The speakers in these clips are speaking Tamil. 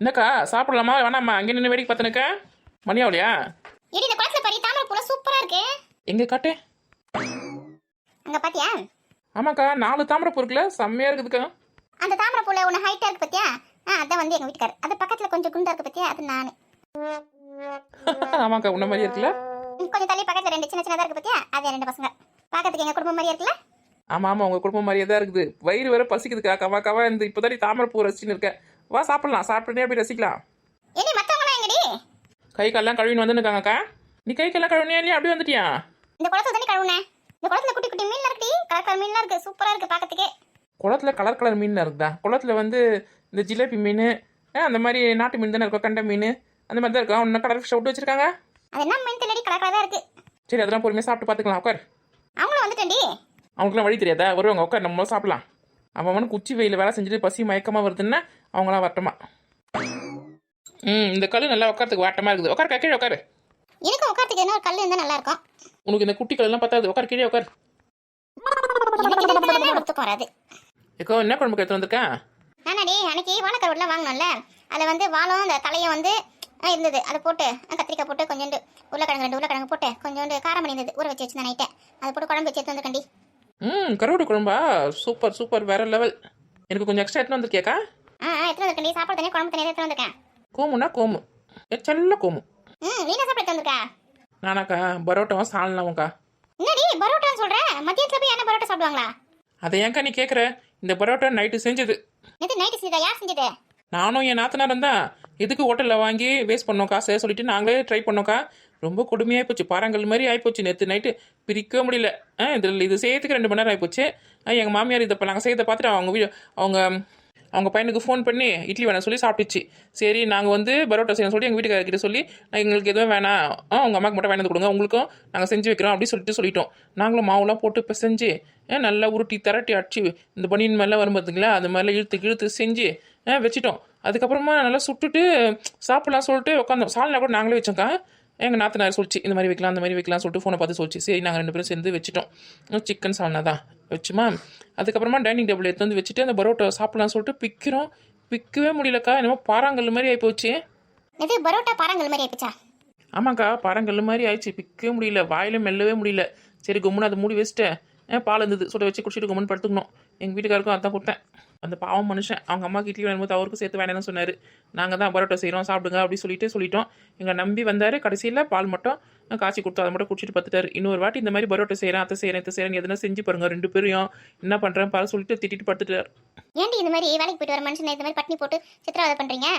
என்னக்கா சாப்பிடலாமா வேணாமா? அங்கே நின்று வேடிக்கை பார்த்துனுக்க மணியாவலையா? ஏடி இந்த குளத்துல பாரு தாமரை பூல சூப்பரா இருக்கு. எங்க காட்டு. அங்க பாத்தியா? ஆமாக்கா 4 தாமரை பூ இருக்குல்ல, செம்மையா இருக்குதுக்கா. அந்த தாமரை பூல ஒன்னு ஹைட்டா இருக்கு பாத்தியா? அதான் வந்து எங்க வீட்டுக்காரர். அது பக்கத்துல கொஞ்சம் குண்டா இருக்கு பாத்தியா? அது நானு. ஆமாக்கா உன்ன மாதிரி இருக்குல்ல. கொஞ்சம் தள்ளி பக்கத்துல 2 சின்ன சின்னதா இருக்கு பாத்தியா? அது 2 பசங்க. பாக்கிறதுக்கு எங்க குடும்பம் மாதிரியே இருக்குல்ல. ஆமா ஆமா உங்க குடும்பம் மாதிரியே தான் இருக்குது. வயிறு வேற பசிக்குதுக்கா. கவா கவா இந்த இப்போதாடி தாமரை பூ ரசிச்சுன்னு இருக்க. வா சாப்பிடலாம், சாப்பிட்டுட்டே அப்படி ரசிக்கலாம். ஏடி மத்தவங்க எங்கடி? கை கால்லாம் கழுவின்னு வந்துருக்காங்கக்கா. நீ கை கால்லாம் கழுவினியா இல்லையா? அப்படியே வந்துட்டியா? இந்த குளத்துல தண்ணி கழுவுனேன். இந்த குளத்துல குட்டி குட்டி மீன் இருக்குடி. கலர் கலர் மீன்லாம் இருக்கு. சூப்பரா இருக்கு பாக்கிறதுக்கே. குளத்துல கலர் கலர் மீன் இருக்குதா? குளத்துல வந்து இந்த ஜிலேபி மீன் அந்த மாதிரி நாட்டு மீன் தானே இருக்கும், கண்ட மீன் அந்த மாதிரி தான் இருக்கும். இன்னும் கலர் ஃபிஷ் விட்டு வச்சிருக்காங்க. அது என்ன மீன் தெரியடி, கலர் கலரா இருக்கு. சரி அதெல்லாம் பொறுமையாக சாப்பிட்டு பார்த்துக்கலாம். உட்கார். அவங்களும் வந்துட்டேன்டி. அவங்களுக்குலாம் வழி தெரியாதா? வருவாங்க, உட்கார், நம்ம சாப்பிடலாம். அவனுக்கு உச்சி வெயில் வேலை செஞ்சுட்டு பசி மயக்கமாக வருதுன்னா அவங்களாம் வரட்டுமா? இந்த கல் நல்லா உட்காரத்துக்கு வாட்டமாக இருக்குது. உட்கார், கீழே உட்காரு. எனக்கு உட்காரத்துக்கு என்ன ஒரு கல் இருந்தால் நல்லா இருக்கும். உனக்கு இந்த குட்டி கல்லாம் பத்தாது. உட்கார், கீழே உட்கார். வராது. ஏக்கோ என்ன குழம்புக்கு எடுத்து வந்திருக்கேன்? நானாடி அன்னைக்கு வாழைக்கருவெல்லாம் வாங்கினோம்ல, அதில் வந்து வாழும் அந்த தலையும் வந்து இருந்தது. அதை போட்டு கத்திரிக்காய் போட்டு கொஞ்சோண்டு உருளைக்கிழங்கு 2 உருளைக்கிழங்கு போட்டு கொஞ்சோண்டு காரம் பண்ணி இருந்தது. ஊற வச்சு வச்சு நைட்டை அதை போட்டு குழம்பு வச்சு எடுத்து வந்துக்கண்டி. கருவாடு குழம்பா? சூப்பர் சூப்பர், வேற லெவல். எனக்கு கொஞ்சம் எக்ஸ்ட்ரா எடுத்து வந்திருக்கியாக்கா? எடுத்து வந்துக்கண்டி. சாப்பாடு தனியாக குழம்பு தனியாக எடுத்து வந்திருக்கேன். கோமுனா கோமு, செல்ல கோமு. நீ என்ன சாப்பிட எடுத்து வந்திருக்கா? நானாக்கா பரோட்டாவா சால்னாவும்க்கா. என்னடி பரோட்டான்னு சொல்கிறேன்? மதியத்தில் போய் என்ன பரோட்டா சாப்பிடுவாங்களா? அதை ஏன்க்கா நீ கேட்குற? இந்த பரோட்டா நைட்டு செஞ்சது. இது நைட்டு செஞ்சதா? யார் செஞ்சது? நானும் என் நாத்தனாரும் தான். எதுக்கு ஹோட்டலில் வாங்கி வேஸ்ட் பண்ணோம் காசை சொல்லிட்டு நாங்களே ட்ரை பண்ணோக்கா. ரொம்ப கொடுமையாக போச்சு, பாறாங்கல் மாதிரி ஆகிப்போச்சு. நேற்று நைட்டு பிரிக்க முடியல. இதில் இது செய்யறதுக்கு 2 மணி நேரம் ஆகிப்போச்சு. எங்கள் மாமியார் இதை இப்போ நாங்கள் செய்யறதை பார்த்துட்டு அவங்க பையனுக்கு ஃபோன் பண்ணி இட்லி வேணாம் சொல்லி சாப்பிட்டுச்சு. சரி நாங்கள் வந்து பரோட்டா செய்யணும் சொல்லி எங்கள் வீட்டுக்காரர்கிட்ட சொல்லி எங்களுக்கு எதுவும் வேணாம், உங்கள் அம்மாவுக்கு மட்டும் வேணாந்து கொடுங்க, உங்களுக்கும் நாங்கள் செஞ்சு வைக்கிறோம் அப்படின்னு சொல்லிட்டோம். நாங்களும் மாவுலாம் போட்டு இப்போ செஞ்சு நல்லா உருட்டி திரட்டி அடிச்சு இந்த பனியின் மேலாம் வரும் பார்த்திங்களா, அது மாதிரிலாம் இழுத்து செஞ்சு வச்சுட்டோம். அதுக்கப்புறமா நல்லா சுட்டுட்டு சாப்பிட்லாம் சொல்லிட்டு உட்காந்தோம். சால்னா கூட நாங்களே வச்சோம்க்கா. எங்கள் நாத்தனார் சொல்லிச்சு இந்த மாதிரி வைக்கலாம் அந்த மாதிரி வைக்கலாம் சொல்லிட்டு ஃபோனை பார்த்து சொல்லிச்சு. சரி நாங்கள் 2 பேரும் சேர்ந்து வச்சுட்டோம். சிக்கன் சால்னா தான் வச்சுமா. அதுக்கப்புறமா டைனிங் டேபிள் எடுத்து வந்து வச்சுட்டு அந்த பரோட்டா சாப்பிட்லாம் சொல்லிட்டு பிக்கவே முடியலக்கா. என்னமோ பாறாங்கல் மாதிரி ஆகிப்போச்சு. இது பரோட்டா பாறாங்கல் மாதிரி ஆயிடுச்சா? ஆமாக்கா பாறாங்கல் மாதிரி ஆயிடுச்சு. பிக்கவே முடியல, வாயில மெல்லவே முடியல. சரி கும்முன்னு அதை மூடி வச்சுட்டேன். பால் இருந்தது சுட வச்சு குடிச்சிட்டு கும்முன்னு படுத்துக்கணும். எங்கள் வீட்டுக்காருக்கும் அதான் கொடுத்தேன். அந்த பாவம் மனுஷன் அவங்க அம்மாக்கு இட்லி வேணும்போது அவருக்கும் சேர்த்து வேணும்னு சொன்னார். நாங்கள் தான் பரோட்டா செய்கிறோம் சாப்பிடுங்க அப்படின்னு சொல்லிட்டோம். எங்களை நம்பி வந்தார். கடைசியில் பால் மட்டும் காய்ச்சி கொடுத்தோம். அதை மட்டும் குடிச்சிட்டு பார்த்துட்டாரு. இன்னொரு வாட்டி இந்த மாதிரி பரோட்டா செய்கிறேன் அத்தை செய்கிறேன் எதுனா செஞ்சு பாருங்க 2 பேரையும் என்ன பண்ணுறேன் பாரு சொல்லிட்டு திட்டிட்டு படுத்துட்டார். ஏன்டி இந்த மாதிரி வேலைக்கு போயிட்டு வர மனுஷன் இந்த மாதிரி பட்னி போட்டு சித்திரவதை பண்ணுறீங்க?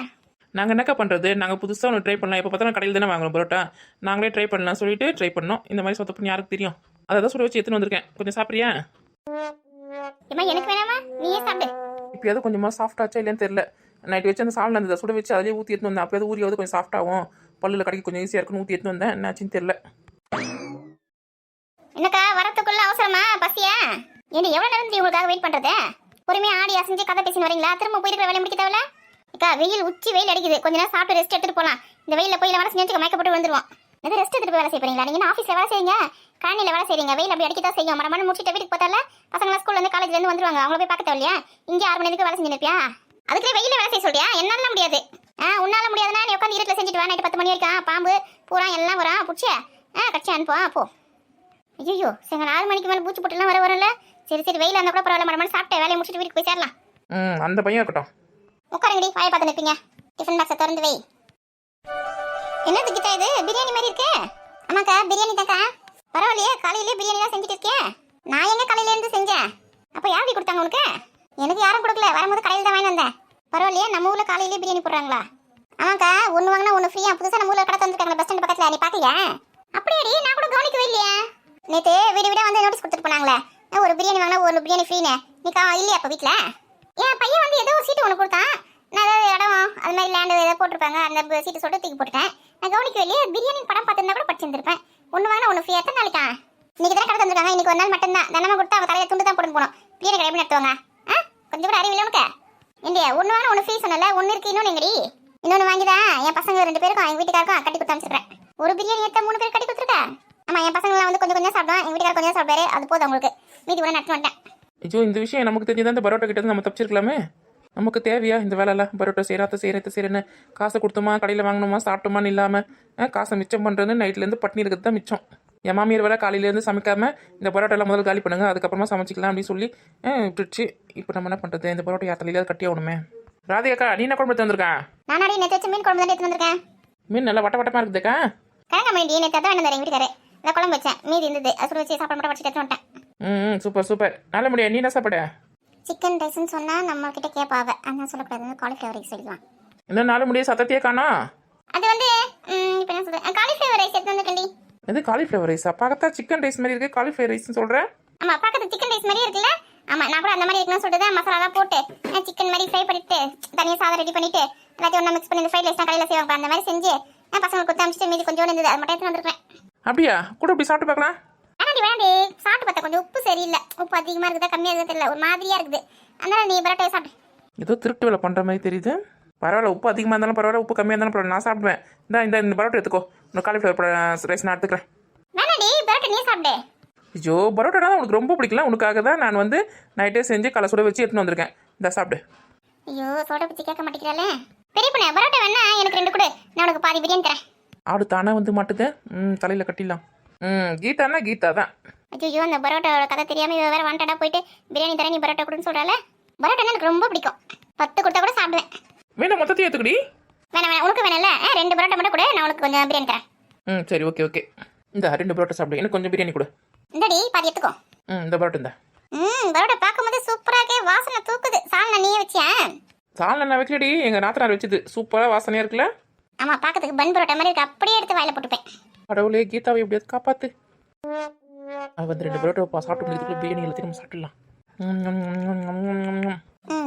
நாங்கள் என்னக்கா பண்ணுறது? நாங்கள் புதுசாக ஒன்று ட்ரை பண்ணலாம். இப்போ பார்த்தா கடையில் தானே வாங்குறோம் பரோட்டா. நாங்களே ட்ரை பண்ணலாம் சொல்லிட்டு ட்ரை பண்ணோம். இந்த மாதிரி சொத்த பண்ணி யாருக்கு தெரியும்? அதை தான் சுட வச்சு எடுத்துன்னு வந்திருக்கேன். கொஞ்சம் சாப்பிட்றியா? எனக்கு வேணாமா, நீயே சாப்பிடு. இப்போயாவது கொஞ்சமாக சாஃப்டாச்சா இல்லைன்னு தெரியல. நைட்டு வச்சு அந்த சால்னா அந்த சுட வச்சு அதிலே ஊற்றி எடுத்து வந்தேன். அப்போயாவது ஊறியாவது கொஞ்சம் சாஃப்டாகும், பல்லில் கடைக்கு கொஞ்சம் ஈஸியாக இருக்குன்னு ஊற்றி எடுத்து வந்தேன். என்னாச்சுன்னு தெரியல. என்னக்கா வரத்துக்குள்ள அவசரமா பசியா? ஏன் எவ்வளோ நேரம் உங்களுக்காக வெயிட் பண்ணுறது? பொறுமையாக ஆடி அசைஞ்சு கதை பேசின்னு வரீங்களா? திரும்ப போயிருக்கிற வேலை முடிக்க தேவையில்ல. அக்கா வெயில் உச்சி வெயில் அடிக்குது. கொஞ்ச நேரம் சாப்பிட்டு ரெஸ்ட் எடுத்துட்டு போகலாம். இந்த வெயிலில் போய் வேலை செஞ்சு மயக்கப்பட்டு வந்துருவோம். எது ரெஸ்ட் எடுத்துட்டு போய் வேலை செய்ய போறீங்களா? நீங்கள் ஆஃபீஸில் வேலை செய்யுங்க, கழனியில் வேலை செய்றீங்க. வெயில் அப்படி அடிக்க தான் செய்யும். மரமான முடிச்சுட்டு வீட்டுக்கு பார்த்தால பசங்களாம் ஸ்கூல்லேருந்து காலேஜ்லேருந்து வந்துருவாங்க. அவங்கள போய் பார்க்க தேவையில்லையா? இங்கே 6 மணி நேரத்துக்கு வேலை செஞ்சு நிற்பியா? அதுக்குள்ளே வெயிலில் வேலை செய்ய சொல்றியா? என்னால முடியாது. உன்னால முடியாதுன்னா நீ உட்காந்து இருட்டில் செஞ்சுட்டு வா. நைட்டு 10 மணி வரைக்கும் பாம்பு பூரா எல்லாம் வரும். பிடிச்சே கட்சி அனுப்புவான் போ. ஐயோ சரி 6 மணிக்கு மேலே பூச்சி போட்டுலாம் வரல. சரி வெயில் அந்த கூட பரவாயில்ல, மரமான சாப்பிட்டு வேலையை முடிச்சுட்டு வீட்டுக்கு போய் சேரலாம். அந்த பையன் இருக்கட்டும். உட்காருங்கடி, வாயை பார்த்து நிற்பீங்க. டிஃபன் பாக்ஸை திறந்து வை. என்னது கிட்டா இது? பிரியாணி மாதிரி இருக்கு. ஆமாக்கா பிரியாணி தாக்கா. பரவாயில்லையே, காலையிலேயே பிரியாணி தான் செஞ்சுட்டு இருக்கேன். நான் எங்க காலையிலேருந்து செஞ்சேன்? அப்போ யாருக்கு கொடுத்தாங்க உனக்கு? எனக்கு யாரும் கொடுக்கல, வரும்போது கடையில் தான் வாங்கி வந்தேன். பரவாயில்லையே, நம்ம ஊரில் காலையிலேயே பிரியாணி போடுறாங்களா? ஆமாக்கா, ஒன்று வாங்கினா ஒன்று ஃப்ரீயா புதுசாக நம்ம ஊரில் கடை தந்துருக்காங்க பஸ் ஸ்டாண்ட் பக்கத்தில். நீ பார்க்கலையா? அப்படியாடி, நான் கூட கவனிக்கவே இல்லையா? நேற்று வீடு வந்து நோட்டீஸ் கொடுத்துட்டு போனாங்களே, ஒரு பிரியாணி வாங்கினா ஒரு பிரியாணி ஃப்ரீன்னு. நீ இல்லையா அப்போ வீட்டில்? என் பையன் வந்து ஏதோ ஒரு சீட்டு ஒன்று கொடுத்தான். நான் ஏதாவது இடம் அது மாதிரி லேண்டு ஏதாவது போட்டிருப்பாங்க, அந்த சீட்டு சொல்லிட்டு தூக்கி போட்டுட்டேன். நான் கவனிக்கவே இல்லையே. பிரியாணி படம் பார்த்துருந்தா கூட படிச்சிருந்திருப்பேன். ஒன்று வாங்கினா ஒன்று ஃப்ரீ. எத்தனை நாளைக்கா? இன்னைக்கு தான் கடை தந்துருக்காங்க. இன்னைக்கு ஒரு நாள் மட்டும்தான். தினமும் கொடுத்தா அவங்க தலையை துண்டு தான் போட்டு போகணும். பிரியாணி கடை எப்படி நடத்துவாங்க? கொஞ்சம் கூட அறிவில்லை உனக்கு? இந்தியா ஒன்று வாங்கினா ஒன்று ஃப்ரீ சொன்னல, ஒன்று இருக்கு இன்னொன்று எங்கடி? இன்னொன்று வாங்கி தான் என் பசங்க 2 பேருக்கும் எங்கள் வீட்டுக்காருக்கும் கட்டி கொடுத்து அனுப்பிச்சிடுறேன். ஒரு பிரியாணி எடுத்த 3 பேர் கட்டி கொடுத்துருக்கேன். ஆமாம், என் பசங்களாம் வந்து கொஞ்சம் சாப்பிடுவான், எங்கள் வீட்டுக்காரர் கொஞ்சம் சாப்பிடுவாரு. அது போதும் அவங்களுக்கு. மீதி கூட நட்டு வந்துட்டேன். ஐயோ இந்த விஷயம் நமக்கு தெரிஞ்சுதான் இந்த பரோட்டா கிட்ட நம்ம தப்பிச்சிருக்கலாமே. நமக்கு தேவையா இந்த வேலைலாம் பரோட்டா செய்கிறேன்னு காசை கொடுத்தோமா கடையில் வாங்கணுமா சாப்பிட்டோமான்னு இல்லாமல் காசை மிச்சம் பண்ணுறது நைட்லேருந்து பட்னி இருக்கிறது தான் மிச்சம். என் மாமியார் வேலை காலையிலேருந்து சமைக்காமல் இந்த பரோட்டாலாம் முதல்ல காலி பண்ணுங்க அதுக்கப்புறமா சமைச்சிக்கலாம் அப்படின்னு சொல்லி விட்டுருச்சு. இப்போ நம்ம என்ன பண்ணுறது? இந்த பரோட்டா யாத்திரையில கட்டி ஆகணுமே. ராதிகாக்கா நீ என்ன குழம்பு எடுத்து வந்திருக்கேன்? நானாடி நேற்று வச்ச மீன் குழம்பு தான் எடுத்து வந்திருக்கேன். மீன் நல்லா வட்ட வட்டமாக இருக்குதுக்கா. கிழங்கு மீன் நேற்று தான் வேணும் எங்கள் வீட்டுக்காரு. இந்த குழம்பு வச்சேன் மீதி இருந்தது அது வச்சு சாப்பாடு மட்டும் வச்சுட்டு எடுத்து வந்துட்டேன். Super super. நல்ல முடியாது. நீ என்ன சாப்பாடு? சிக்கன் ரைஸ்ன்னு சொன்னால் நம்ம கிட்ட கேட்பாவ அதான் சொல்லக்கூடாது. காலிஃப்ளவர் ரைஸ் சொல்லிக்கலாம். இன்னும் 4 முடிய சத்தத்தையே காணோம். அது வந்து இப்போ என்ன சொல்கிறேன் காலிஃப்ளவர் ரைஸ் எடுத்து வந்துட்டேன்டி. இது காலிஃப்ளவர் ரைஸா? பார்த்தா சிக்கன் ரைஸ் மாதிரி இருக்கு. காலிஃப்ளவர் ரைஸ்னு சொல்கிறேன். ஆமாம் பக்கத்து சிக்கன் ரைஸ் மாதிரி இருக்குல்ல. ஆமாம் நான் கூட அந்த மாதிரி இருக்கணும்னு சொல்லிட்டு தான் மசாலாலாம் போட்டு சிக்கன் மாதிரி ஃப்ரை பண்ணிட்டு தனியாக சாதம் ரெடி பண்ணிட்டு எல்லாத்தையும் ஒன்றா மிக்ஸ் பண்ணி இந்த ஃப்ரைட் ரைஸ்லாம் கடையில் செய்வாங்க அந்த மாதிரி செஞ்சு பசங்களுக்கு கொடுத்து அமிச்சிட்டு மீதி கொஞ்சம் இருந்தது அது மட்டும் எடுத்து வந்துருக்கேன். அப்படியா? கூட இப்படி சாப்பிட்டு பார்க்கலாம். வேணாண்டி சாப்பிட்டு பார்த்தா கொஞ்சம் உப்பு சரியில்லை. உப்பு அதிகமாக இருக்குதா கம்மியாக இருக்குதா தெரியல ஒரு மாதிரியாக இருக்குது. அதனால நீ பரோட்டா சாப்பிட்டு. ஏதோ திருட்டு வேலை பண்ணுற மாதிரி தெரியுது. பரவாயில்ல, உப்பு அதிகமாக இருந்தாலும் பரவாயில்ல, உப்பு கம்மியாக இருந்தாலும் பரவாயில்ல, நான் சாப்பிடுவேன். இந்த பரோட்டா எடுத்துக்கோ. இன்னும் காலிஃப்ளவர் ரைஸ் நான் எடுத்துக்கிறேன். வேணாடி பரோட்டா நீ சாப்பிடு. ஐயோ பரோட்டா தான் உனக்கு ரொம்ப பிடிக்கல. உனக்காக தான் நான் வந்து நைட்டே செஞ்சு கலை சுட வச்சு எடுத்துன்னு வந்திருக்கேன். இந்த சாப்பிடு. ஐயோ சோடா பற்றி கேட்க மாட்டேங்கிறாளே. பெரிய பொண்ணு பரோட்டா வேணா எனக்கு 2 கொடு. நான் உனக்கு பாதி பிரியாணி தரேன். ஆடு தானே வந்து மாட்டுது. தலையில் கட்டிடலாம். கீதானா கீதா தான். ஐயோ அந்த பரோட்டாவோட கதை தெரியாமல் இவ வேற வாண்டடா போயிட்டு பிரியாணி தரேன் நீ பரோட்டா கொடுன்னு சொல்கிறாள். பரோட்டா எனக்கு ரொம்ப பிடிக்கும். 10 கொடுத்தா கூட சாப்பிடுவேன். வேணா மொத்தத்தையும் ஏற்றுக்கடி. வேணாம் உனக்கு வேணாம்ல 2 பரோட்டா மட்டும் கொடு. நான் உனக்கு கொஞ்சம் பிரியாணி தரேன். சரி ஓகே. இந்த 2 பரோட்டா சாப்பிடு. எனக்கு கொஞ்சம் பிரியாணி கொடு. இந்தடி பாதி எடுத்துக்கோ. இந்த பரோட்டா இந்த. பரோட்டா பார்க்கும்போது சூப்பராக வாசனை தூக்குது. சால்னா நீயே வச்சியா? சால்னா நான் வைக்கலடி, எங்கள் நாத்தனார் வச்சுது. சூப்பராக வாசனையாக இருக்குல்ல. ஆமாம் பார்க்கறதுக்கு பன் பரோட்டா மாதிரி இருக்கு. அப்படியே எடுத்து வாயில போட்டுப்பேன். கடவுளே கீதாவை எப்படியாவது காப்பாத்து. அவ வந்து 2 பரோட்டா சாப்பிட்டு முடிக்கிறதுக்குள்ள பிரியாணி எல்லாத்தையும் நம்ம சாப்பிடலாம்.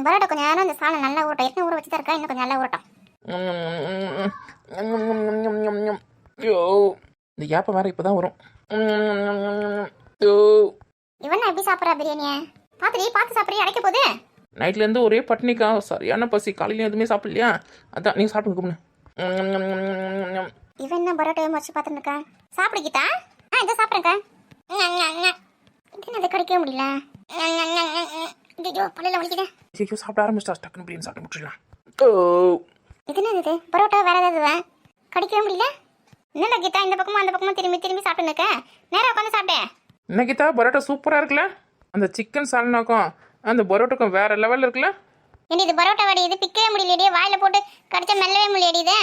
பரோட்டா கொஞ்சம் நேரம் இந்த சாலை நல்லா ஊறட்டும். என்ன ஊற வச்சு தான் இருக்கா இன்னும் கொஞ்சம் நல்லா ஊறட்டும். ஐயோ இந்த ஏப்ப வேற இப்பதான் வரும். இவன் எப்படி சாப்பிட்றா பிரியாணியை? பார்த்து சாப்பிட்றீ அடைக்க போகுது. நைட்லேருந்து ஒரே பட்னிக்கா, சரியான பசி. காலையில் எதுவுமே சாப்பிடலையா? அதான் நீங்கள் சாப்பிட்டு கும்பிடு. இவன் என்ன பரோட்டாவை வச்சு பார்த்துட்டு இருக்கா? சாப்பிடு கீதா. இதை சாப்பிட்றேங்க்கா. இது கிடைக்கவே முடியல. ஐயோ பள்ளியில் வலிக்குது. ஐயோ சாப்பிட ஆரம்பிச்சிட்டா. டக்குன்னு பிரியாணி சாப்பிட்டு முடிச்சிடலாம். இது என்னது பரோட்டா வேற ஏதாவது கடிக்கவே முடியல. என்ன கீதா இந்த பக்கமும் அந்த பக்கமும் திரும்பி சாப்பிட்டு இருக்க. நேரம் உட்காந்து சாப்பிட்டேன். என்ன கீதா பரோட்டா சூப்பராக இருக்குல்ல? அந்த சிக்கன் சால்னாக்கும் அந்த பரோட்டாக்கும் வேற லெவலில் இருக்குல்ல? ஏண்டி இது பரோட்டா வடி இது பிக்கவே முடியலையே. வாயில போட்டு கடிச்சா மெல்லவே முடியடி. இது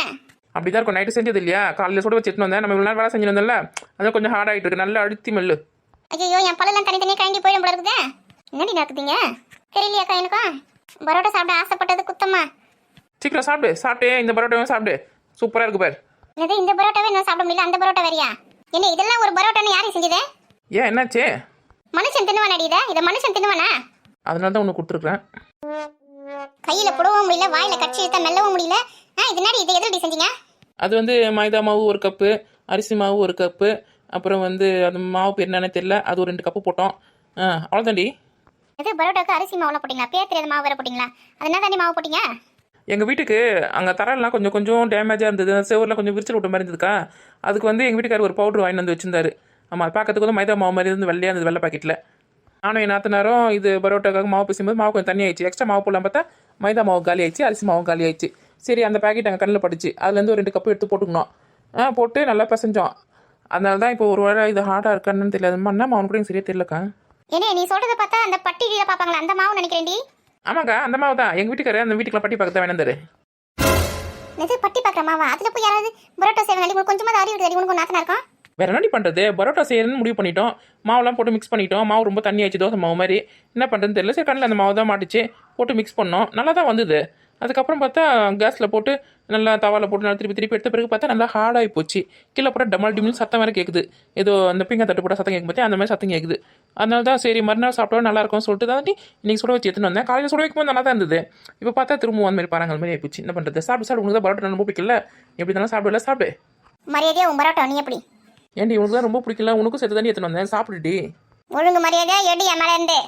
அப்படிதான் இருக்கும். நைட்டு செஞ்சது இல்லையா? காலையில் சுட வச்சு எடுத்துன்னு வந்தேன். நம்ம இவ்வளோ நேரம் வேலை செஞ்சிருந்தோம்ல, அதான் கொஞ்சம் ஹார்ட் ஆகிட்டு இருக்கு. நல்லா அழுத்தி மெல்லு. ஐயோ என் பல்லெல்லாம் தனித்தனியாக கழண்டி போயிடும் போல இருக்குதே. என்னடி நடக்குதுங்க தெரியலையாக்கா எனக்கும். பரோட்டா சாப்பிட ஆசைப்பட்டது குத்தம்மா. சீக்கிரம் சாப்பிட்டு இந்த பரோட்டாவும் சாப்பிடு. சூப்பராக இருக்கு பாரு. என்னது இந்த பரோட்டாவே என்ன சாப்பிட முடியல? அந்த பரோட்டா வேறியா? என்ன இதெல்லாம் ஒரு பரோட்டான்னு யாரும் செஞ்சது? ஏன் என்னாச்சு? மனுஷன் தின்னுவானடி இதை மனுஷன் தின்னுவானா? அதனால தான் உனக்கு கொடுத்துருக்குறேன். கையில புடவும் முடியல வாயில கட்சி இழுத்தா மெல்லவும் முடியல. இதனாடி இதை எதிரடி செஞ்சீங்க? அது வந்து மைதா மாவு 1 கப்பு, அரிசி மாவு 1 கப்பு, அப்புறம் வந்து அந்த மாவு பேர் என்னன்னு தெரியல, அது ஒரு 2 கப்பு போட்டோம். அவ்வளோதாண்டி. இது பரோட்டாக்கு அரிசி மாவுலாம் போட்டிங்களா? பேர் தெரியாத மாவு வேற போட்டிங்களா? அது என்ன தாண்டி மாவு போட்டிங்க? எங்கள் வீட்டுக்கு அங்கே தரெல்லாம் கொஞ்சம் டேமேஜாக இருந்தது. செவரில் கொஞ்சம் விரிச்சல் விட்ட மாதிரி இருந்ததுக்கா. அதுக்கு வந்து எங்கள் வீட்டுக்காரர் ஒரு பவுட்ரு வாங்கி வந்து வச்சிருந்தாரு. ஆமாம் பார்க்கறதுக்கு வந்து மைதா மாவு மாதிரி இருந்து வெள்ளையாக இருந்தது வெள்ளை பாக்கெட்டில். நானும் என் நாத்தனாரும் இது பரோட்டாக்காக மாவு பேசும்போது மாவு கொஞ்சம் தண்ணி ஆயிடுச்சு. எக்ஸ்ட்ரா மாவு போடலாம் பார்த்தா மைதா மாவு காலி ஆயிடுச்சு, அரிசி மாவு காலி ஆயிடுச்சு. சரி அந்த பாக்கெட் அங்கே கண்ணில் பட்டுச்சு. அதுலேருந்து ஒரு 2 கப்பு எடுத்து போட்டுக்கணும். போட்டு நல்லா பிசைஞ்சோம். அதனால தான் இப்போ ஒரு வேளை இது ஹார்டாக இருக்கான்னு தெரியல. என்ன மாவு கூட சரியாக தெரியலக்கா. ஏன்னா நீ சொல்றதை பார்த்தா அந்த பட்டியலில் பார்ப்பாங்களா அந்த மாவு நினைக்கிறேன்டி. ஆமாக்கா அந்த மாவு தான். எங்கள் வீட்டுக்காரர் அந்த வீட்டுக்குள்ள பட்டி பார்க்க தான் வேணாந்தாரு. இது பட்டி பார்க்குற மாவா? அதில் போய் யாராவது பரோட்டா செய்வாங்க. கொஞ்சமாக அறிவு இருக்குது. உனக்கு நாத்தனா இருக்கும். வேற என்ன பண்ணுறது? பரோட்டா செய்யணும்னு முடிவு பண்ணிட்டோம். மாவுலாம் போட்டு மிக்ஸ் பண்ணிட்டோம். மாவு ரொம்ப தண்ணி ஆயிடுச்சு, தோசை மாவு மாதிரி. என்ன பண்ணுறதுன்னு தெரியல. சரி கண்ணில் அந்த மாவு தான் மாட்டுச்சு. போட்டு மிக்ஸ் பண்ணோம். நல்லா தான் வந்தது. அதுக்கப்புறம் பார்த்தா கேஸில் போட்டு நல்லா தவாவில் போட்டு நல்லா திருப்பி எடுத்த பிறகு பார்த்தா நல்லா ஹார்டாகி போச்சு. கீழே போட்டால் டமல் டிமில் சத்தம் வேறு கேட்குது. ஏதோ அந்த பிங்கை தட்டு போட்டால் சத்தம் கேட்கும் பார்த்தா அந்த மாதிரி சத்தம் கேட்குது. அதனால தான் சரி மறுநாள் சாப்பிட்டா நல்லா இருக்கும்னு சொல்லிட்டு தான் இன்றைக்கி சுட வச்சு எடுத்துன்னு வந்தேன். காலையில் சுட வைக்கும்போது நல்லா தான் இருந்தது. இப்போ பார்த்தா திரும்பவும் அந்த மாதிரி பாருங்கள் மாதிரி ஆயிடுச்சு. என்ன பண்ணுறது? சாப்பிட்டு உனக்கு தான் பரோட்டா ரொம்ப பிடிக்கல. எப்படி தானே சாப்பிடு. மரியாதையா உன் பரோட்டா நீ எப்படி? ஏன்டி உனக்கு தான் ரொம்ப பிடிக்கல. உனக்கும் சேர்த்து தானே எடுத்துன்னு வந்தேன். சாப்பிடுடி. ஒழுங்கு மரியாதையா எடி என் மேலே இருந்து.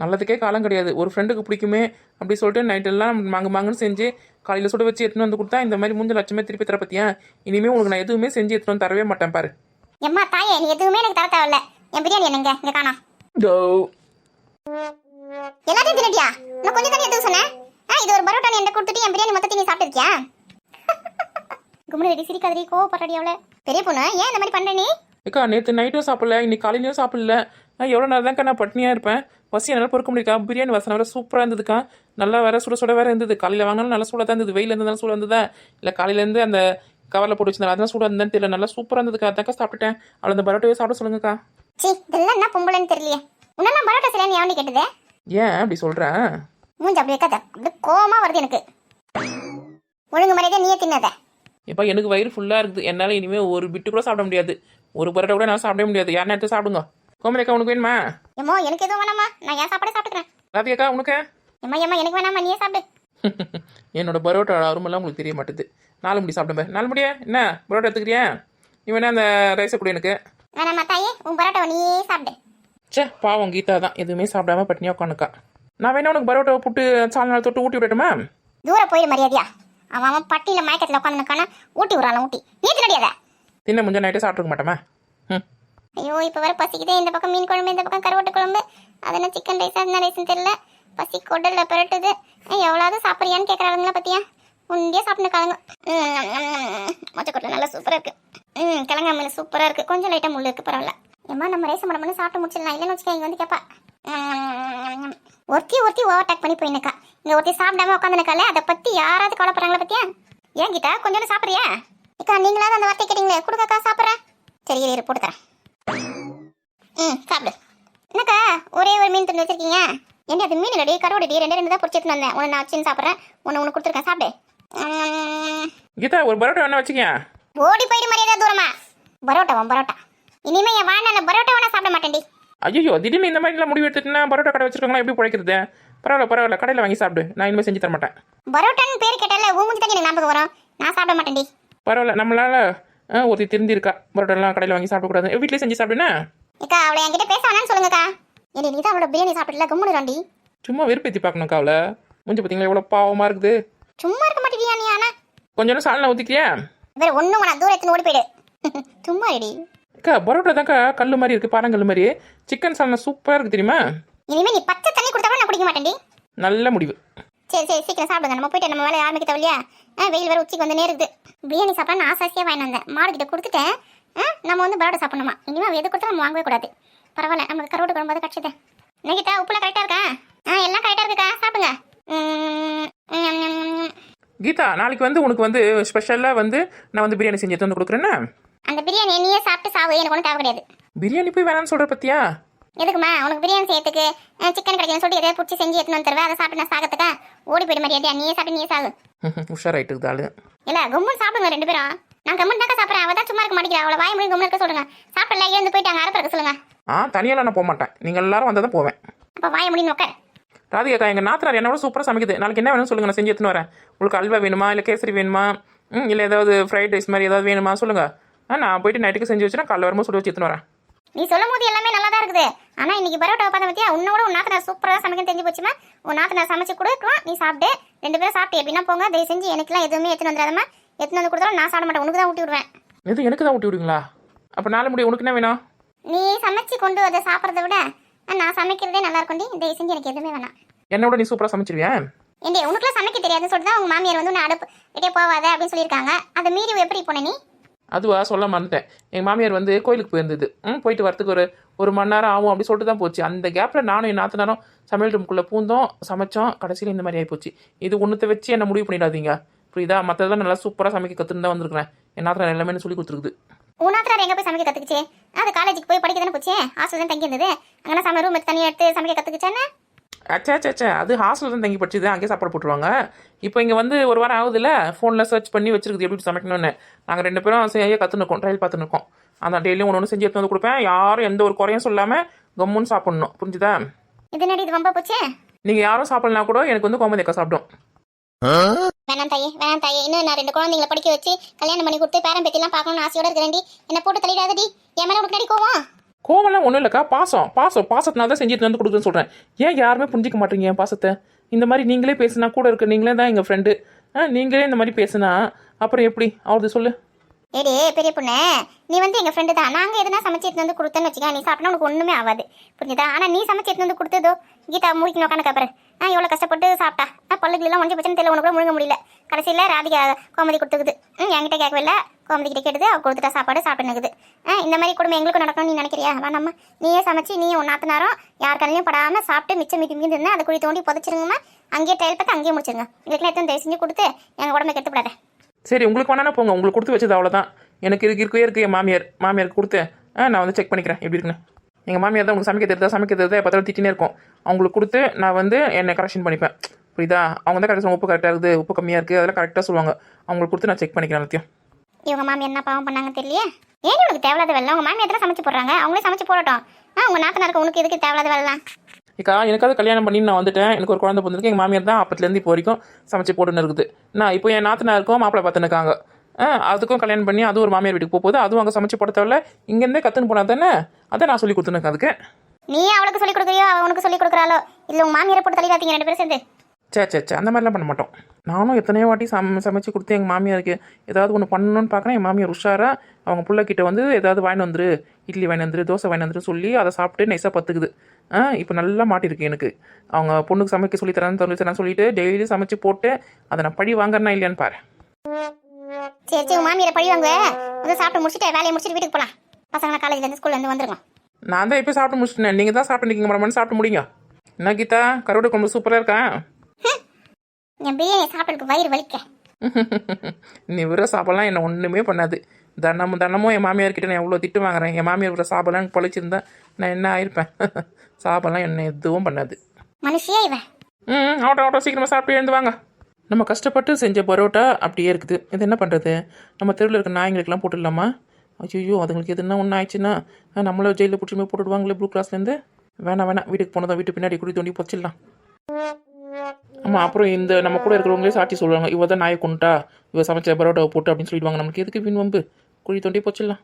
நல்லதுக்கே காலம் கிடையாது. ஒரு ஃப்ரெண்டுக்கு பிடிக்குமே அப்படி சொல்லிட்டு நைட்டெல்லாம் மாங்குன்னு செஞ்சு காலையில் சுட வச்சு எடுத்துன்னு வந்து கொடுத்தா இந்த மாதிரி 3 லட்சமே திருப்பி தர பற்றியா? இனிமேல் உனக்கு நான் எதுவுமே செஞ்சு எடுத்துன்னு வந்து தரவே மாட்டேன் பாரு. எம்மா தாயே நீ எதுவுமே எனக்கு தர தேவையில்ல. என் பிரியாணி என்னங்க இங்கே காணோம். எல்லாத்தையும் தின்னுட்டியா? நான் கொஞ்சம் தண்ணி எடுத்து சொன்னேன். இது ஒரு கொடுத்துட்டு என் பிரியாணி மொத்தத்தை நீ சாப்பிட்டுருக்கியா? கும்முனு ரெடி சிரிக்காதடி, கோவப்படுறடி அவளை. பெரிய பொண்ணு ஏன் இந்த மாதிரி பண்ற நீ? ஏக்கா நேற்று நைட்டும் சாப்பிடல, இன்னைக்கு காலையிலையும் சாப்பிடல. நான் எவ்வளோ நேரம் தான்க்கா நான் பட்னியாக இருப்பேன். பசி என்னால் பொறுக்க முடியுக்கா. பிரியாணி வாசனை வேறு சூப்பராக இருந்ததுக்கா. நல்லா வேறு சுட சுட வேறு இருந்தது. காலையில் வாங்கினாலும் நல்லா சூடாக தான் இருந்தது. வெயில் இருந்ததாலும் சூடாக இருந்ததா இல்லை காலையிலேருந்து அந்த கவரில் போட்டு வச்சிருந்தாலும் அதெல்லாம் சூடாக இருந்தான்னு தெரியல. நல்லா சூப்பராக இருந்ததுக்கா. அதாக்கா சாப்பிட்டுட்டேன். அவளை அந்த பரோட்டாவே சாப்பிட சொல்லுங்கக்கா. சீ, இதெல்லாம் என்ன பொம்பளைன்னு தெரியலையே. உன்னெல்லாம் பரோட்டா சரியா எவனி கேட்டதே? ஏன் அப்படி சொல்கிறேன்? மூஞ்சி அப்படி வைக்காத, அப்படி கோவமா வருது எனக்கு. ஒழுங்கு மரியாதை நீயே தின்னத. எப்போ எனக்கு வயிறு ஃபுல்லாக இருக்குது. என்னால் இனிமேல் ஒரு பிட்டு கூட சாப்பிட முடியாது. ஒரு பரோட்டா கூட என்னால் சாப்பிட முடியாது. யாருன்னா எடுத்து சாப்பிடுங்க. கோமதிக்கா உனக்கு வேணுமா? ஏமோ எனக்கு எதுவும் வேணாமா, நான் ஏன் சாப்பாடே சாப்பிட்டுக்கிறேன். ராதிகாக்கா உனக்கு? ஏமா எனக்கு வேணாமா, நீயே சாப்பிடு. என்னோட பரோட்டா அருமெல்லாம் உங்களுக்கு தெரிய மாட்டுது. 4 முடி சாப்பிடுவேன். 4 முடியா என்ன பரோட்டா எடுத்துக்கிறியா? நீ வேணா அந்த ரைஸை கூட எனக்கு வேணாமா தாயே, உன் பரோட்டாவை நீயே சாப்பிடு. சே பாவம் கீதா தான் எதுவுமே சாப்பிடாம பட்னியா உட்காந்துக்கா. நான் வேணா உனக்கு பரோட்டாவை புட்டு சால்நாள் தொட்டு ஊட்டி விடட்டுமா? தூரம் போயிடு மரியாதையா. அவன் பட்டியில மயக்கத்தில் உட்காந்துக்கான ஊட்டி விடுறான் ஊட்டி. நீ தின்னடியாத. தின்ன முஞ்ச நைட்டே சாப்பிட்டுருக்க மாட்டேமா? ஐயோ இப்போ வர பசிக்குதே. இந்த பக்கம் மீன் குழம்பு, இந்த பக்கம் கருவாட்டு குழம்பு. அது என்ன சிக்கன் ரைஸா என்ன ரைஸ்ன்னு தெரியல. பசி கொடல்ல பெரட்டுது. எவ்வளவு சாப்பிட்றியான்னு கேட்குறாங்களா பத்தியா? உண்டியே சாப்பிட்டுக்காதுங்க. மொச்சக்கொட்டை நல்லா சூப்பராக இருக்கு. கிழங்கா மீன் சூப்பராக இருக்கு. கொஞ்சம் லைட்டாக முள்ளு இருக்கு, பரவாயில்ல. ஏமா நம்ம ரேசம் பண்ண சாப்பிட்டு முடிச்சிடலாம். இல்லைன்னு வச்சுக்க இங்கே வந்து கேட்பா. ஒருத்தி ஓவர்டேக் பண்ணி போயினுக்கா. இங்கே ஒருத்தி சாப்பிடாம உட்காந்துருக்கால, அதை பற்றி யாராவது கவலைப்படுறாங்களா பத்தியா? ஏன் கிட்டா கொஞ்சம் சாப்பிட்றியா? அக்கா நீங்களாவது அந்த வார்த்தை கேட்டீங்களே, கொடுக்கக்கா சாப்பிட்றேன். சரி இரு போட்டு தரேன். சாப்பிடு. என்னக்கா ஒரே ஒரு மீன் துண்டு வச்சிருக்கீங்க? என்ன அது மீன் இல்லடி, கருவாடி. 2 தான் பொரிச்சு எடுத்துன்னு வந்தேன். ஒன்று நான் வச்சுன்னு சாப்பிட்றேன், ஒன்று கொடுத்துருக்கேன், சாப்பிடு. கீதா ஒரு பரோட்டா வேணா வச்சுக்கேன். ஓடி போயிடு மரியாதை தூரமா. பரோட்டா இனிமே என் வாழ்நாள் பரோட்டா வேணா சாப்பிட மாட்டேன்டி. ஐயோ திடீர்னு இந்த மாதிரிலாம் முடிவு எடுத்துட்டுனா பரோட்டா கடை வச்சிருக்காங்களா, எப்படி பிழைக்கிறது? பரவாயில்ல கடையில் வாங்கி சாப்பிடு. நான் இனிமேல் செஞ்சு தர மாட்டேன். பரோட்டான்னு பேர் கேட்டால ஊமுஞ்சி தான் எனக்கு ஞாபகம் வரும். நான் சாப்பிட மாட்டேன்டி. பரவாயில்ல நம்மளால ஒருத்தி திருந்திருக்கா. பரோட்டாலாம் கடையில் வாங்கி சாப்பிடக்கூடாது, வீட்டிலே செஞ்சு சாப்பிடுனா. அக்கா அவளை என்கிட்ட பேச வேணான்னு சொல்லுங்கக்கா. ஏடி நீ தான் அவளோட பிரியாணி சாப்பிடல, கும்பிடுறாண்டி. சும்மா வெறுப்பேற்றி பார்க்கணும்க்கா அவளை. முடிஞ்சு பார்த்தீங்களா எவ்வளோ பாவமாக இருக்குது. சும்மா இருக்க மாட்டேங்கியா நீ? ஆனா கொஞ்சம் சால்னா ஊற்றிக்கிறியா? வேற ஒன்றும் வேணா, தூரத்துன்னு ஓடி போயிடு. சும்மா ரெடி. அக்கா பரோட்டா தான்க்கா கல் மாதிரி இருக்குது, பாறங்கல் மாதிரி. சிக்கன் சால்னா சூப்பராக இருக்குது தெரியுமா? இனிமே நீ பச்சை தண்ணி கொடுத்தா கூட நான் குடிக்க மாட்டேன்டி. நல்ல முடிவு. சரி சீக்கிரம் சாப்பிடுங்க. நம்ம போயிட்டு நம்ம வேலையை ஆரம்பிக்க தவலையா? வெயில் வேறு உச்சிக்கு வந்து நேருது. பிரியாணி சாப்பிடலாம் ஆசாசியாக வாங்கி வந்தேன். மாடுகிட்ட கொடுத்துட்டேன். நம்ம வந்து பரோட்டா சாப்பிடணுமா? இனிமேல் எது கொடுத்தா நம்ம வாங்கவே கூடாது. பரவாயில்ல நமக்கு கருவாட்டு குழம்பு கிடச்சிது. நெகிட்டா உப்புலாம் கரெக்டாக இருக்கா? எல்லாம் கரெக்டாக இருக்குக்கா, சாப்பிடுங்க. கீதா நாளைக்கு வந்து உனக்கு வந்து ஸ்பெஷலாக வந்து நான் வந்து பிரியாணி செஞ்சு எடுத்து வந்து கொடுக்குறேன்னா அந்த பிரியாணி நீயே சாப்பிட்டு சாவு, எனக்கு ஒன்றும் தேவை கிடையாது. பிரியாணி போய் வேணாம்னு சொல்கிற பத்தியா? எதுக்குமா உனக்கு பிரியாணி செய்யறதுக்கு? சிக்கன் கிடைக்கணும் சொல்லிட்டு எதாவது பிடிச்சி செஞ்சு எடுத்துன்னு வந்துருவேன். அதை சாப்பிட்டு நான் சாகத்துக்கா? ஓடி போயிடு மரியாதையா. நீயே சாப்பிட்டு நீயே சாகு. உஷாராயிட்டு இருந்தாலு இல்லை கம்முன்னு சாப்பிடுங்க 2 பேரும். நான் கம்முன்னு தாக்கா சாப்பிட்றேன். அவள் தான் சும்மா இருக்க மாட்டேங்கிறா. அவளை வாய் மொழி கம்முன்னு இருக்க சொல்லுங்க. சாப்பிடல எழுந்து போயிட்டு அங்கே அரப்ப இருக்க சொல்லுங்க. தனியாலாம் நான் போக மாட்டேன். நீங்கள் எல்லாரும் வந்தால் தான் போவேன். அப்போ வாய முடியும் உட்கார். ராதிகாக்கா எங்கள் நாத்தனார் என்னோட சூப்பராக சமைக்குது. நாளைக்கு என்ன வேணும்னு சொல்லுங்கள், நான் செஞ்சு எடுத்துன்னு வரேன். உங்களுக்கு அல்வா வேணுமா, இல்லை கேசரி வேணுமா, இல்லை ஏதாவது ஃப்ரைட் ரைஸ் மாதிரி ஏதாவது வேணுமா சொல்லுங்கள். நான் போயிட்டு நைட்டுக்கு செஞ்சு வச்சுன்னா காலைல வரும்போது சுட வச்சு எடுத்துன்னு வரேன். நீ சொல்லும் போது எல்லாமே நல்லா தான் இருக்குது. ஆனால் இன்னைக்கு பரோட்டா பார்த்த பற்றியா உன்னோட உன் நாத்தனார் சூப்பராக சமைக்க தெரிஞ்சு போச்சுமா. உன் நாத்தனார் சமைச்சு கொடுக்கலாம், நீ சாப்பிட்டு 2 பேரும் சாப்பிட்டு எப்படின்னா போங்க. தயவு செஞ்சு எனக்குலாம் எதுவுமே எடுத்துன்னு வந்துடாதமா. எடுத்துன்னு வந்து கொடுத்தாலும் நான் சாப்பிட மாட்டேன், உனக்கு தான் ஊட்டி விடுவேன். எது எனக்கு தான் ஊட்டி விடுவீங்களா? அப்போ 4 முடி உனக்கு என்ன வேணும்? நீ சமைச்சு கொண்டு அதை சாப்பிட்றத விட நான் சமைக்கிறதே நல்லா இருக்கும்டி. தயவு செஞ்சு எனக்கு எதுவுமே வேணாம். என்னோட நீ சூப்பராக சமைச்சிருவியா? ஏண்டி உனக்குலாம் சமைக்க தெரியாதுன்னு சொல்லிட்டு தான் உங்கள் மாமியார் வந்து உன்னை அடுப்பு கிட்டே போவாத அப்படின்னு சொல்லியிருக்காங்க. அதை மீறி எப்படி போன நீ? அதுவா சொல்ல மறந்துட்டேன். எங்கள் மாமியார் வந்து கோயிலுக்கு போயிருந்தது. போயிட்டு வரத்துக்கு ஒரு மணி நேரம் ஆகும் அப்படி சொல்லிட்டு தான் போச்சு. அந்த கேப்பில் நானும் என் நாத்தனாரும் சமையல் ரூமுக்குள்ளே பூந்தோம், சமைச்சோம். கடைசியில் இந்த மாதிரி ஆகிப்போச்சு. இது ஒன்றுத்தை வச்சு என்ன முடிவு பண்ணிடாதீங்க, புரியுதா? மற்றதெல்லாம் நல்லா சூப்பராக சமைக்க கற்றுன்னு தான் வந்திருக்கிறேன். என் நாத்தனார் எல்லாமே சொல்லி கொடுத்துருக்குது. உன் நாத்தனார் எங்கே போய் சமைக்க கற்றுக்குச்சு? அது காலேஜுக்கு போய் படிக்க தானே போச்சு. ஹாஸ்டல் தான் தங்கி இருந்தது. அங்கே சமையல் ரூம் தனியாக எடுத்து சமைக்க கற்றுக்குச்சானே? அச்சா அது ஹாஸ்டலில் தான் தங்கி படிச்சுது, அங்கேயே சாப்பாடு போட்டுருவாங்க. இப்போ இங்கே வந்து ஒரு வாரம் ஆகுதுல்ல, ஃபோனில் சர்ச் பண்ணி வச்சிருக்குது எப்படி சமைக்கணும்னு. நாங்கள் 2 பேரும் செய்ய கற்றுனுக்கோம், ட்ரையல் பார்த்துருக்கோம். அந்த டெய்லியும் ஒன்று செஞ்சு எடுத்து வந்து கொடுப்பேன். யாரும் எந்த ஒரு குறையும் சொல்லாமல் கம்முன்னு சாப்பிட்ணும், புரிஞ்சுதா? இது நடி இது ரொம்ப போச்சு. நீங்கள் யாரும் சாப்பிட்லனா கூட எனக்கு வந்து கோமதி அக்கா சாப்பிடும். வேணாம் தாயே இன்னும் நான் 2 குழந்தைங்களை படிக்க வச்சு கல்யாணம் பண்ணி கொடுத்து பேரம் பேத்திலாம் பார்க்கணும்னு ஆசையோட இருக்கிறேன்டி. என்ன போட்டு தள்ளிடாதடி. என் மேலே உனக்கு நடி கோவம்லாம் ஒன்றும் இல்லைக்கா, பாசத்தினால தான் செஞ்சுட்டு வந்து கொடுக்குன்னு சொல்கிறேன். ஏன் யாருமே புரிஞ்சிக்க மாட்டீங்க என் பாசத்தை? இந்த மாதிரி நீங்களே பேசுனா கூட இருக்கு, நீங்களே தான் எங்கள் ஃப்ரெண்டு. நீங்களே இந்த மாதிரி பேசுனா அப்புறம் எப்படி அவரது சொல்லு? ஏடி பெரிய பொண்ணு, நீ வந்து எங்கள் ஃப்ரெண்டு தான். நாங்கள் எதுனா சமைச்சு எடுத்து வந்து கொடுத்தேன்னு வச்சுக்கா, நீ சாப்பிட்டா உனக்கு ஒன்றுமே ஆகாது, புரிஞ்சுதா? ஆனால் நீ சமைச்சு எடுத்து வந்து கொடுத்ததோ கீதா மூய்க்கு உட்காந்து கப்புற எவ்வளோ கஷ்டப்பட்டு சாப்பிட்டா பல்லுகளெல்லாம் ஒன்றி பிரச்சனை தெரியல, உனக்கு கூட முழுங்க முடியல. கடைசியில் ராதிகா கோமதி கொடுத்துக்குது. என்கிட்ட கேட்கவே இல்லை, கோமதி கிட்ட கேட்டுது, அவள் கொடுத்துட்டா சாப்பாடு சாப்பிட்டுனுக்குது. இந்த மாதிரி குடும்பம் எங்களுக்கும் நடக்கணும்னு நீ நினைக்கிறியா? வேணாம்மா, நீயே சமைச்சு நீயே உன் நாத்தனாரும் யார் கண்ணையும் படாமல் சாப்பிட்டு மிச்சம் மீதி இருந்தால் அதை குழி தோண்டி புதைச்சிருங்கம்மா. அங்கேயே டைல் பார்த்து அங்கேயே முடிச்சிருங்க. இதுக்கெல்லாம் எத்தனை தயவு செஞ்சு கொடுத்து எங்கள் உடம்பை கெடுத்துப்படாத. சரி, உங்களுக்கு வேணானா போங்க, உங்களுக்கு கொடுத்து வச்சது அவ்வளோதான். எனக்கு இருக்கவே இருக்கு என் மாமியாருக்கு கொடுத்து நான் வந்து செக் பண்ணிக்கிறேன் எப்படி இருக்குன்னு. எங்கள் மாமியார் தான் உங்களுக்கு சமைக்க தெரியுதா எப்போ திட்டினே இருக்கும். அவங்களுக்கு கொடுத்து நான் வந்து என்னை கரெக்ஷன் பண்ணிப்பேன். புரியுதா? அவங்க தான் கரெக்டாக உப்பு கரெக்டாக இருக்குது, உப்பு கம்மியாக இருக்குது, அதெல்லாம் கரெக்டாக சொல்லுவாங்க. அவங்களுக்கு கொடுத்து நான் செக் பண்ணிக்கிறேன் எல்லாத்தையும். இவங்க மாமியார் என்ன பாவம் பண்ணாங்க தெரியலையே. ஏன் உனக்கு தேவையில்லாத வேலை? உங்கள் மாமியார் தான் சமைச்சு போடுறாங்க, அவங்களே சமைச்சு போடட்டும். உங்கள் நாத்தனாருக்கு உனக்கு எதுக்கு தேவையில்லாத வேலைலாம்? ஏக்கா, எனக்காவது கல்யாணம் பண்ணி நான் வந்துட்டேன், எனக்கு ஒரு குழந்தை பிறந்திருக்கு. எங்கள் மாமியார் தான் அப்பத்துலேருந்து இப்போ வரைக்கும் சமைச்சு போட்டுன்னு இருக்குது. நான் இப்போ என் நாத்தனாருக்கும் மாப்பிள்ளை பார்த்துனுக்காங்க. அதுக்கும் கல்யாணம் பண்ணி அதுவும் ஒரு மாமியார் வீட்டுக்கு போகுது, அதுவும் அங்கே சமைச்சு போட தேவையில்ல, இங்கேருந்தே கற்றுன்னு போனால் தானே. அதை நான் சொல்லி கொடுத்துனுக்கேன் அதுக்கு. நீ அவளுக்கு சொல்லிக் கொடுக்குறியோ அவள் உனக்கு சொல்லிக் கொடுக்குறாளோ? இல்லை உங்கள் மாமியாரை போட்டு தள்ளிடாதீங்க ரெண்டு பேரும் சேர்ந்து. சே அந்த மாதிரிலாம் பண்ண மாட்டோம். நானும் எத்தனையோ வாட்டி சமைச்சு கொடுத்து எங்கள் மாமியாருக்கு ஏதாவது ஒன்று பண்ணணும்னு பார்க்குறேன். என் மாமியார் உஷாராக அவங்க பிள்ளைக்கிட்ட வந்து ஏதாவது வாங்கி வந்துரு, இட்லி வாங்கி வந்துரு, தோசை வாங்கி வந்துரு சொல்லி அதை சாப்பிட்டு நைஸாக பத்துக்குது. இப்போ நல்லா மாட்டிருக்கு எனக்கு. அவங்க பொண்ணுக்கு சமைக்க சொல்லி தரேன்னு சொல்லிட்டு டெய்லி சமைச்சு போட்டு அதை நான் பழி வாங்குறேன்னா இல்லையான்னு பாரு. சரி உங்கள் மாமியாரை பழி வாங்க. வந்து சாப்பிட்டு முடிச்சுட்டு வேலையை முடிச்சுட்டு வீட்டுக்கு போகலாம். பசங்களை காலேஜ்லேருந்து ஸ்கூல்லேருந்து வந்துருங்க. நான் தான் இப்போ சாப்பிட்டு முடிச்சிட்டேன், நீங்கள் தான் சாப்பிட்டு நிற்கிங்க மேடம். சாப்பிட்டு முடியுங்க. என்ன கீதா, கருவாடு குழம்பு சூப்பராக இருக்கா? என் பிரியாணி சாப்பிட்றதுக்கு வயிறு வலிக்க. நீ விற சாப்பிடலாம் என்ன ஒன்றுமே பண்ணாது. தினமும் என் மாமியார்கிட்ட நான் எவ்வளோ திட்டு வாங்குறேன். என் மாமியார் விற சாப்பிடலாம் எனக்கு பழிச்சிருந்தேன் நான் என்ன ஆயிருப்பேன். சாப்பிடலாம் என்ன எதுவும் பண்ணாது. மனுஷியா இவன். ஆட்டோ சீக்கிரமாக சாப்பிட்டு எழுந்து வாங்க. நம்ம கஷ்டப்பட்டு செஞ்ச பரோட்டா அப்படியே இருக்குது. இது என்ன பண்ணுறது? நம்ம தெருவில் இருக்க நாய்ங்களுக்கெல்லாம் போட்டுடலாமா? ஐயோ, அதுங்களுக்கு எதுனா ஒன்று ஆயிடுச்சுன்னா நம்மள ஜெயிலில் பிடிச்சி போட்டுடுவாங்களே ப்ளூ கிளாஸ்லேருந்து. வேணாம், வீட்டுக்கு போனதான் வீட்டு பின்னாடி குடி தோண்டி பொச்சிடலாம். ஆமாம், அப்புறம் இந்த நம்ம கூட இருக்கிறவங்களே சாட்சி சொல்லுவாங்க, இவ தான் நாயை கொண்டுட்டா, இவ சமைச்ச பரோட்டாவை போட்டு அப்படின்னு சொல்லிடுவாங்க. நமக்கு எதுக்கு வீண் வம்பு? குழி தோண்டி பொச்சிடலாம்.